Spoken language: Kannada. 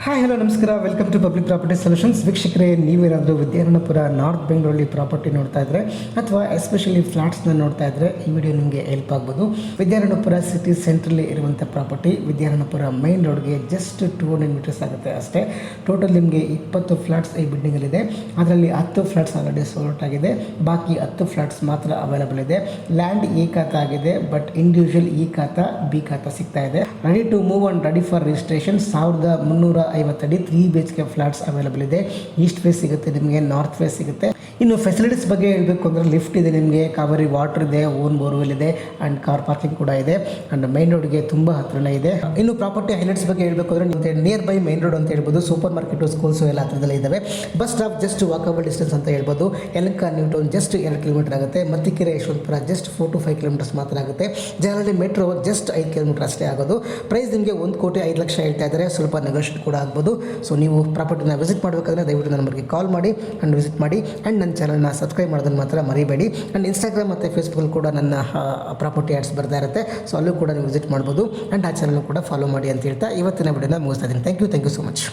ಹಾಯ್ ಹಲೋ ನಮಸ್ಕಾರ, welcome to public property solutions. ವೀಕ್ಷಕರೇ, ನೀವೇನಾದರೂ ವಿದ್ಯಾರಣ್ಯಪುರ ನಾರ್ತ್ ಬೆಂಗಳೂರಲ್ಲಿ ಪ್ರಾಪರ್ಟಿ ನೋಡ್ತಾ ಇದ್ದರೆ ಅಥವಾ ಎಸ್ಪೆಷಲಿ ಫ್ಲಾಟ್ಸ್ನ ನೋಡ್ತಾ ಇದ್ದರೆ ಈ ವಿಡಿಯೋ ನಿಮಗೆ ಹೆಲ್ಪ್ ಆಗ್ಬೋದು. ವಿದ್ಯಾರಣ್ಯಪುರ ಸಿಟಿ ಸೆಂಟ್ರಲ್ಲಿ ಇರುವಂಥ ಪ್ರಾಪರ್ಟಿ. ವಿದ್ಯಾರಣ್ಯಪುರ ಮೈನ್ ರೋಡ್ಗೆ ಜಸ್ಟ್ 200 ಮೀಟರ್ಸ್ ಆಗುತ್ತೆ ಅಷ್ಟೇ. ಟೋಟಲ್ ನಿಮಗೆ 20 ಫ್ಲಾಟ್ಸ್ ಈ ಬಿಲ್ಡಿಂಗಲ್ಲಿದೆ. ಅದರಲ್ಲಿ 10 ಫ್ಲಾಟ್ಸ್ ಆಲ್ರೆಡಿ ಸೋಲ್ಡ್ ಆಗಿದೆ, ಬಾಕಿ 10 ಫ್ಲಾಟ್ಸ್ ಮಾತ್ರ ಅವೈಲಬಲ್ ಇದೆ. ಲ್ಯಾಂಡ್ ಎ ಖಾತಾ ಆಗಿದೆ, but individual E khata B khata ಸಿಗ್ತಾ ಇದೆ. Ready to move and ready for registration. 1350 ಅಡಿ 3 BHK ಫ್ಲಾಟ್ಸ್ ಅವೈಲಬಲ್ ಇದೆ. ಈಸ್ಟ್ ಫೇಸ್ ಸಿಗುತ್ತೆ ನಿಮಗೆ, ನಾರ್ತ್ ಫೇಸ್ ಸಿಗುತ್ತೆ. ಇನ್ನು ಫೆಸಿಲಿಟೀಸ್ ಬಗ್ಗೆ ಹೇಳಬೇಕು ಅಂದರೆ ಲಿಫ್ಟ್ ಇದೆ ನಿಮಗೆ, ಕಾವೇರಿ ವಾಟರ್ ಇದೆ, ಓನ್ ಬೋರ್ವೆಲ್ ಇದೆ ಆ್ಯಂಡ್ ಕಾರ್ ಪಾರ್ಕಿಂಗ್ ಕೂಡ ಇದೆ ಆ್ಯಂಡ್ ಮೈನ್ ರೋಡ್ಗೆ ತುಂಬ ಹತ್ರನೇ ಇದೆ. ಇನ್ನು ಪ್ರಾಪರ್ಟಿ ಹೈಲೈಟ್ಸ್ ಬಗ್ಗೆ ಹೇಳಬೇಕು ಅಂದರೆ ನಿಯರ್ ಬೈ ಮೈನ್ ರೋಡ್ ಅಂತ ಹೇಳ್ಬೋದು. ಸೂಪರ್ ಮಾರ್ಕೆಟು, ಸ್ಕೂಲ್ಸು ಎಲ್ಲ ಹತ್ರದಲ್ಲೇ ಇದ್ದಾವೆ. Bus stop just walkable distance ಅಂತ ಹೇಳ್ಬೋದು. Yelahanka new town just 2 kilometre ಆಗುತ್ತೆ. Mathikere Yeshwanthpur just 4 to 5 kilometres ಮಾತ್ರ ಆಗುತ್ತೆ. ಜಾಲಹಳ್ಳಿ ಮೆಟ್ರೋ ಜಸ್ಟ್ 5 ಕಿಲೋಮೀಟರ್ ಅಷ್ಟೇ ಆಗೋದು. ಪ್ರೈಸ್ ನಿಮಗೆ 1,05,00,000 ಹೇಳ್ತಾ ಇದ್ದಾರೆ, ಸ್ವಲ್ಪ ನೆಗೋಷಿಯೇಟ್ ಕೂಡ ಆಗ್ಬೋದು. ಸೊ ನೀವು ಪ್ರಾಪರ್ಟಿನ ವಿಸಿಟ್ ಮಾಡಬೇಕಾದ್ರೆ ದಯವಿಟ್ಟು ನನ್ನ ನಂಬರ್ಗೆ ಕಾಲ್ ಮಾಡಿ ಆ್ಯಂಡ್ ವಿಸಿಟ್ ಮಾಡಿ. ಆ್ಯಂಡ್ ನನ್ನ ಚಾನಲ್ನ ಸಬ್ಸ್ಕ್ರೈಬ್ ಮಾಡೋದನ್ನು ಮಾತ್ರ ಮರಿಬೇಡಿ. ಆ್ಯಂಡ್ ಇನ್ಸ್ಟಾಗ್ರಾಮ್ ಮತ್ತು ಫೇಸ್ಬುಕ್ಕಲ್ಲಿ ಕೂಡ ನನ್ನ ಪ್ರಾಪರ್ಟಿ ಆ್ಯಡ್ಸ್ ಬರ್ತಾ ಇರುತ್ತೆ. ಸೊ ಅಲ್ಲೂ ಕೂಡ ನೀವು ವಿಸಿಟ್ ಮಾಡ್ಬೋದು. ಆ್ಯಂಡ್ ಆ ಚಾನಲ್ ಕೂಡ ಫಾಲೋ ಮಾಡಿ ಅಂತ ಹೇಳ್ತಾ ಇವತ್ತಿನ ವಿಡಿಯೋನ ಮುಗಿಸ್ತಾ ಇದ್ದೀನಿ. Thank you so much.